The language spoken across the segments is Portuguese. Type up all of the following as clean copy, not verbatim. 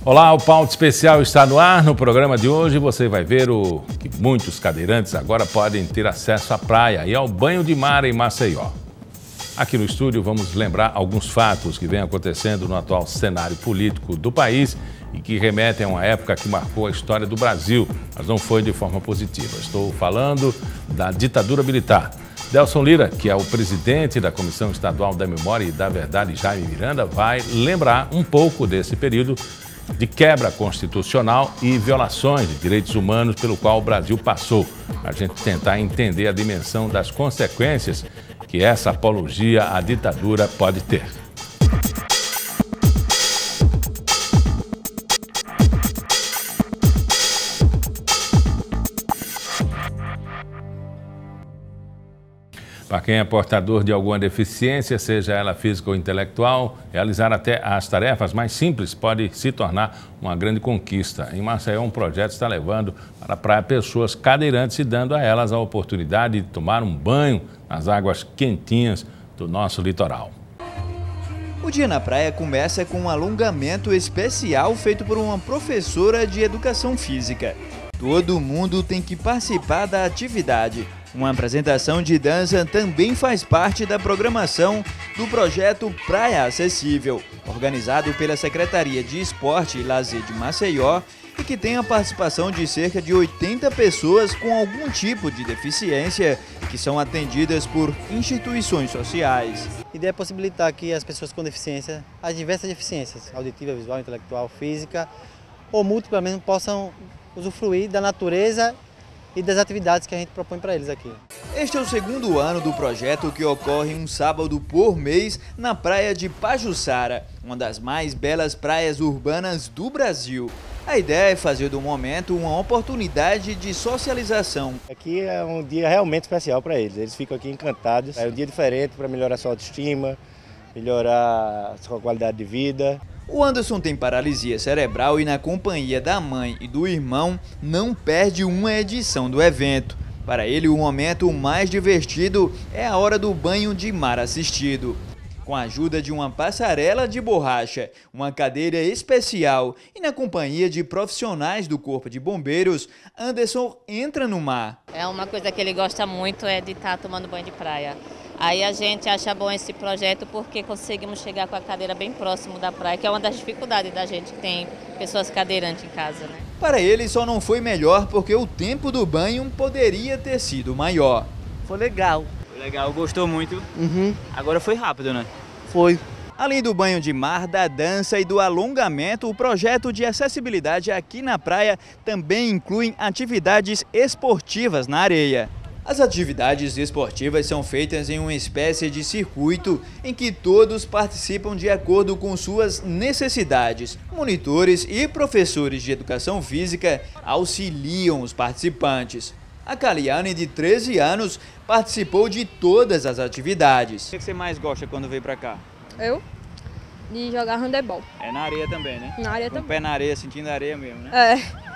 Olá, o Pauta Especial está no ar. No programa de hoje você vai ver que muitos cadeirantes agora podem ter acesso à praia e ao banho de mar em Maceió. Aqui no estúdio vamos lembrar alguns fatos que vêm acontecendo no atual cenário político do país e que remetem a uma época que marcou a história do Brasil, mas não foi de forma positiva. Estou falando da ditadura militar. Delson Lira, que é o presidente da Comissão Estadual da Memória e da Verdade, Jaime Miranda, vai lembrar um pouco desse período de quebra constitucional e violações de direitos humanos pelo qual o Brasil passou, para a gente tentar entender a dimensão das consequências que essa apologia à ditadura pode ter. Para quem é portador de alguma deficiência, seja ela física ou intelectual, realizar até as tarefas mais simples pode se tornar uma grande conquista. Em Maceió, um projeto está levando para a praia pessoas cadeirantes e dando a elas a oportunidade de tomar um banho nas águas quentinhas do nosso litoral. O dia na praia começa com um alongamento especial feito por uma professora de educação física. Todo mundo tem que participar da atividade. Uma apresentação de dança também faz parte da programação do projeto Praia Acessível, organizado pela Secretaria de Esporte e Lazer de Maceió e que tem a participação de cerca de 80 pessoas com algum tipo de deficiência que são atendidas por instituições sociais. A ideia é possibilitar que as pessoas com deficiência, as diversas deficiências, auditiva, visual, intelectual, física ou múltipla mesmo, possam usufruir da natureza e das atividades que a gente propõe para eles aqui. Este é o segundo ano do projeto, que ocorre um sábado por mês na praia de Pajuçara, uma das mais belas praias urbanas do Brasil. A ideia é fazer do momento uma oportunidade de socialização. Aqui é um dia realmente especial para eles ficam aqui encantados. É um dia diferente para melhorar sua autoestima, melhorar sua qualidade de vida. O Anderson tem paralisia cerebral e, na companhia da mãe e do irmão, não perde uma edição do evento. Para ele, o momento mais divertido é a hora do banho de mar assistido. Com a ajuda de uma passarela de borracha, uma cadeira especial e na companhia de profissionais do Corpo de Bombeiros, Anderson entra no mar. É uma coisa que ele gosta muito, é de estar tomando banho de praia. Aí a gente acha bom esse projeto porque conseguimos chegar com a cadeira bem próximo da praia, que é uma das dificuldades da gente que tem pessoas cadeirantes em casa, né? Para ele só não foi melhor porque o tempo do banho poderia ter sido maior. Foi legal. Foi legal, gostou muito. Agora foi rápido, né? Foi. Além do banho de mar, da dança e do alongamento, o projeto de acessibilidade aqui na praia também inclui atividades esportivas na areia. As atividades esportivas são feitas em uma espécie de circuito em que todos participam de acordo com suas necessidades. Monitores e professores de educação física auxiliam os participantes. A Caliane, de 13 anos, participou de todas as atividades. O que você mais gosta quando veio pra cá? Eu? De jogar handebol. É na areia também, né? Na areia com também. Com o pé na areia, sentindo a areia mesmo, né? É.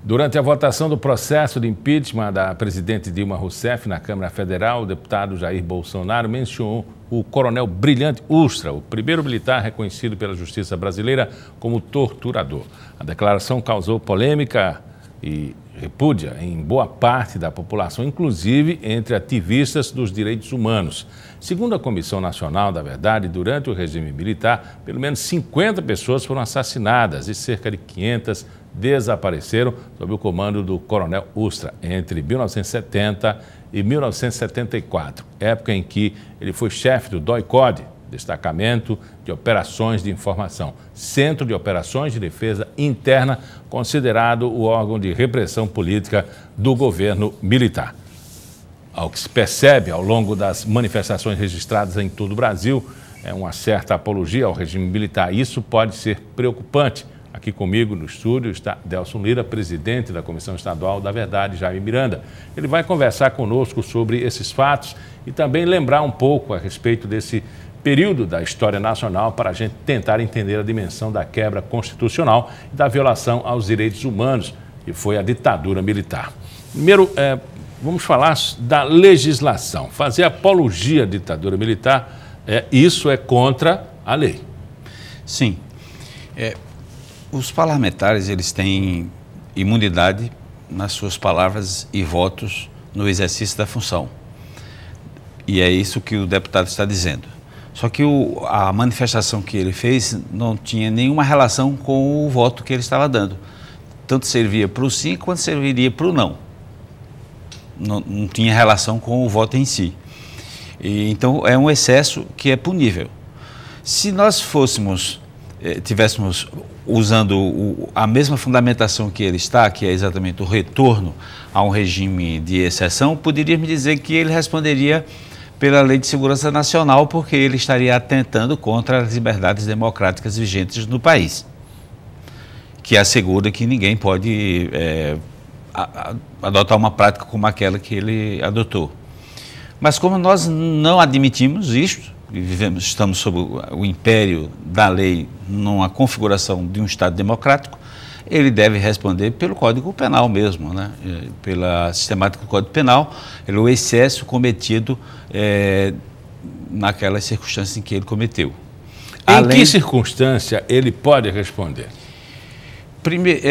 Durante a votação do processo de impeachment da presidente Dilma Rousseff na Câmara Federal, o deputado Jair Bolsonaro mencionou o coronel Brilhante Ustra, o primeiro militar reconhecido pela justiça brasileira como torturador. A declaração causou polêmica e repúdia em boa parte da população, inclusive entre ativistas dos direitos humanos. Segundo a Comissão Nacional da Verdade, durante o regime militar, pelo menos 50 pessoas foram assassinadas e cerca de 500 desapareceram sob o comando do coronel Ustra entre 1970 e 1974, época em que ele foi chefe do DOI-CODE, Destacamento de Operações de Informação, Centro de Operações de Defesa Interna, considerado o órgão de repressão política do governo militar. Ao que se percebe ao longo das manifestações registradas em todo o Brasil, é uma certa apologia ao regime militar. Isso pode ser preocupante. Aqui comigo no estúdio está Delson Lira, presidente da Comissão Estadual da Verdade, Jaime Miranda. Ele vai conversar conosco sobre esses fatos e também lembrar um pouco a respeito desse período da história nacional para a gente tentar entender a dimensão da quebra constitucional e da violação aos direitos humanos, que foi a ditadura militar. Primeiro, vamos falar da legislação. Fazer apologia à ditadura militar, isso é contra a lei. Sim. Os parlamentares, eles têm imunidade nas suas palavras e votos no exercício da função. E é isso que o deputado está dizendo. Só que a manifestação que ele fez não tinha nenhuma relação com o voto que ele estava dando. Tanto servia para o sim quanto serviria para o não. Não tinha relação com o voto em si. Então, é um excesso que é punível. Se nós tivéssemos usando a mesma fundamentação que ele está, que é exatamente o retorno a um regime de exceção, poderíamos dizer que ele responderia pela Lei de Segurança Nacional, porque ele estaria atentando contra as liberdades democráticas vigentes no país, que assegura que ninguém pode adotar uma prática como aquela que ele adotou. Mas como nós não admitimos isto, estamos sob o império da lei numa configuração de um Estado democrático, ele deve responder pelo Código Penal mesmo, né? Pela sistemática do Código Penal, pelo excesso cometido naquelas circunstâncias em que ele cometeu. Em que circunstância ele pode responder? Primeiro,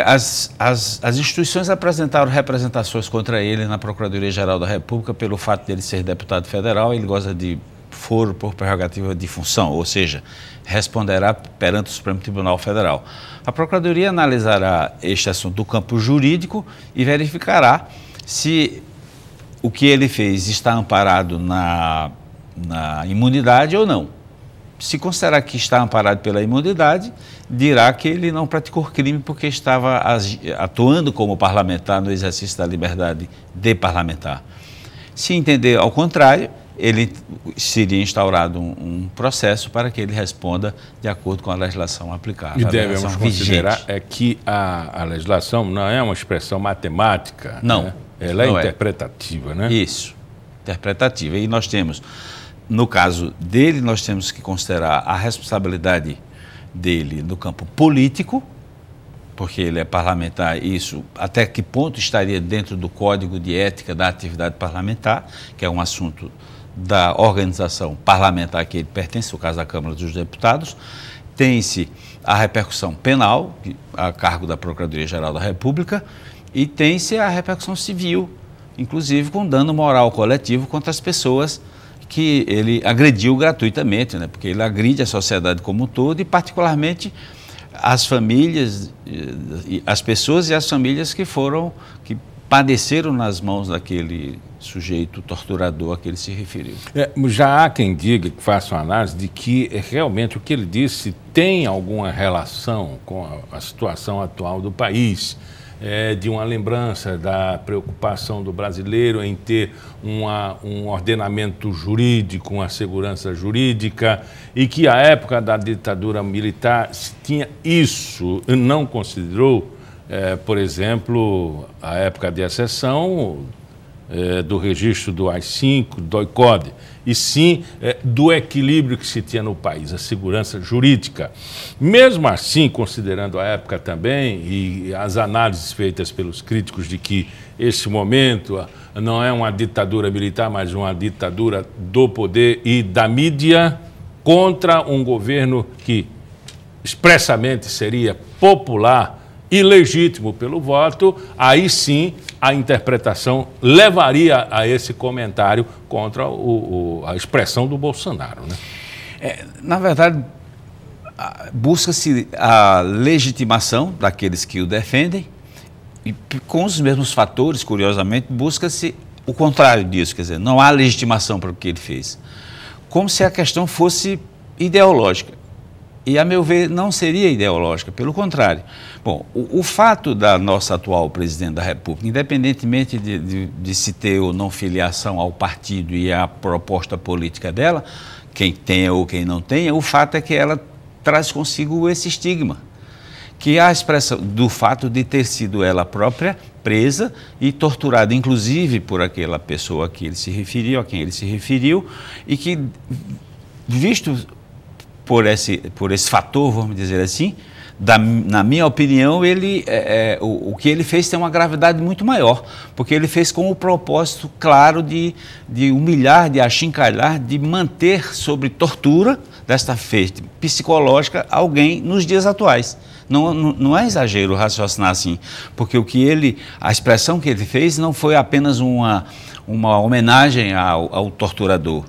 as instituições apresentaram representações contra ele na Procuradoria-Geral da República pelo fato de ele ser deputado federal. Ele goza de foro por prerrogativa de função, ou seja, responderá perante o Supremo Tribunal Federal. A Procuradoria analisará este assunto do campo jurídico e verificará se o que ele fez está amparado na imunidade ou não. Se considerar que está amparado pela imunidade, dirá que ele não praticou crime porque estava atuando como parlamentar no exercício da liberdade de parlamentar. Se entender ao contrário, ele seria instaurado um processo para que ele responda de acordo com a legislação aplicável. E devemos considerar que a legislação não é uma expressão matemática. Não. Né? Ela é interpretativa, né? Isso, interpretativa. E nós temos, no caso dele, nós temos que considerar a responsabilidade dele no campo político, porque ele é parlamentar, isso até que ponto estaria dentro do Código de Ética da Atividade Parlamentar, que é um assunto da organização parlamentar que ele pertence, no caso da Câmara dos Deputados. Tem-se a repercussão penal, a cargo da Procuradoria-Geral da República, e tem-se a repercussão civil, inclusive com dano moral coletivo contra as pessoas que ele agrediu gratuitamente, né? Porque ele agride a sociedade como um todo e particularmente as famílias, as pessoas e as famílias que padeceram nas mãos daquele sujeito torturador a que ele se referiu. Já há quem diga, que faça uma análise de que realmente o que ele disse tem alguma relação com a situação atual do país, de uma lembrança da preocupação do brasileiro em ter um ordenamento jurídico, uma segurança jurídica, e que a época da ditadura militar se tinha isso, não considerou, por exemplo, a época de exceção do registro do AI-5, do OICOD, e sim do equilíbrio que se tinha no país, a segurança jurídica. Mesmo assim, considerando a época também e as análises feitas pelos críticos de que esse momento não é uma ditadura militar, mas uma ditadura do poder e da mídia contra um governo que expressamente seria popular e legítimo pelo voto, aí sim a interpretação levaria a esse comentário contra a expressão do Bolsonaro, né? Na verdade, busca-se a legitimação daqueles que o defendem e com os mesmos fatores, curiosamente, busca-se o contrário disso, quer dizer, não há legitimação para o que ele fez. Como se a questão fosse ideológica. E, a meu ver, não seria ideológica, pelo contrário. Bom, o fato da nossa atual presidente da República, independentemente de se ter ou não filiação ao partido e à proposta política dela, quem tenha ou quem não tenha, o fato é que ela traz consigo esse estigma, que é a expressão do fato de ter sido ela própria presa e torturada, inclusive por aquela pessoa a quem ele se referiu, e que, visto por esse fator, vamos dizer assim, na minha opinião, o que ele fez tem uma gravidade muito maior, porque ele fez com o propósito claro de humilhar, de achincalhar, de manter sob tortura, desta feita psicológica, alguém nos dias atuais. Não é exagero raciocinar assim, porque a expressão que ele fez não foi apenas uma homenagem ao torturador.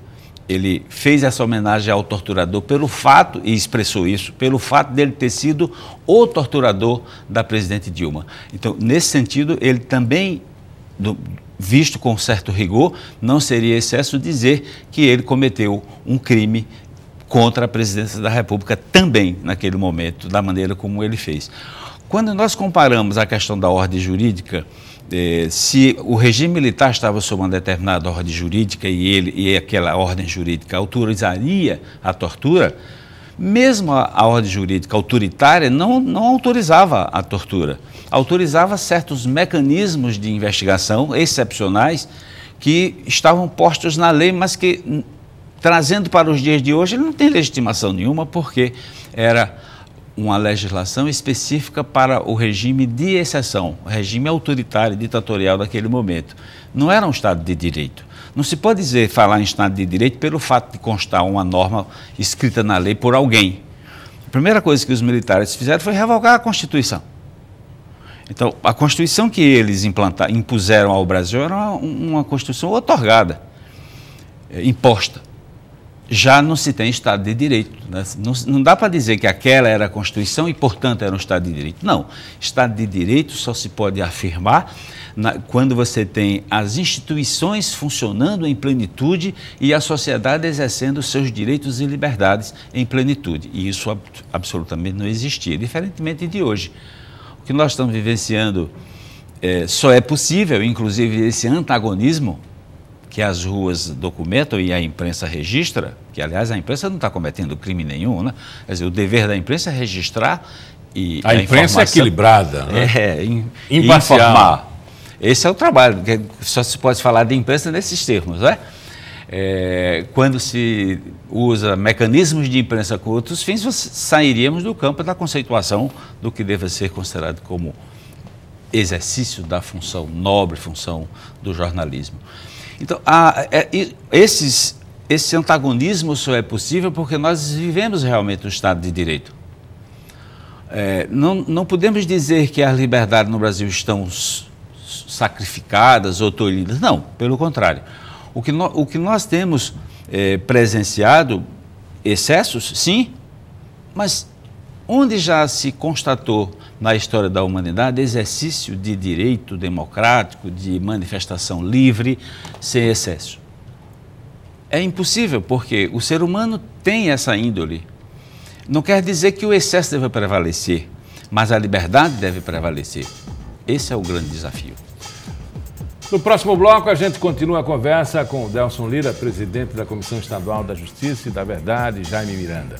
Ele fez essa homenagem ao torturador pelo fato, e expressou isso, pelo fato dele ter sido o torturador da presidente Dilma. Então, nesse sentido, ele também, visto com certo rigor, não seria excesso dizer que ele cometeu um crime contra a presidência da República também, naquele momento, da maneira como ele fez. Quando nós comparamos a questão da ordem jurídica, se o regime militar estava sob uma determinada ordem jurídica e aquela ordem jurídica autorizaria a tortura, mesmo a ordem jurídica autoritária não autorizava a tortura, autorizava certos mecanismos de investigação excepcionais que estavam postos na lei, mas que, trazendo para os dias de hoje, ele não tem legitimação nenhuma, porque era uma legislação específica para o regime de exceção, o regime autoritário e ditatorial daquele momento. Não era um Estado de Direito. Não se pode falar em Estado de Direito pelo fato de constar uma norma escrita na lei por alguém. A primeira coisa que os militares fizeram foi revogar a Constituição. Então, a Constituição que eles impuseram ao Brasil era uma Constituição otorgada, imposta. Já não se tem Estado de Direito. Né? Não dá para dizer que aquela era a Constituição e, portanto, era um Estado de Direito. Não. Estado de Direito só se pode afirmar quando você tem as instituições funcionando em plenitude e a sociedade exercendo seus direitos e liberdades em plenitude. E isso absolutamente não existia, diferentemente de hoje. O que nós estamos vivenciando só é possível, inclusive, esse antagonismo que as ruas documentam e a imprensa registra, que, aliás, a imprensa não está cometendo crime nenhum, né? Quer dizer, o dever da imprensa é registrar e a imprensa é equilibrada, né? Imparcial. Informar. Esse é o trabalho, que só se pode falar de imprensa nesses termos, né? Quando se usa mecanismos de imprensa com outros fins, sairíamos do campo da conceituação do que deve ser considerado como exercício da função nobre, função do jornalismo. Então, esse antagonismo só é possível porque nós vivemos realmente o Estado de Direito. Não podemos dizer que as liberdades no Brasil estão sacrificadas ou tolhidas. Não, pelo contrário. O que nós temos presenciado, excessos, sim, mas onde já se constatou na história da humanidade exercício de direito democrático, de manifestação livre, sem excesso? É impossível, porque o ser humano tem essa índole. Não quer dizer que o excesso deve prevalecer, mas a liberdade deve prevalecer. Esse é o grande desafio. No próximo bloco, a gente continua a conversa com o Delson Lira, presidente da Comissão Estadual da Justiça e da Verdade, Jaime Miranda.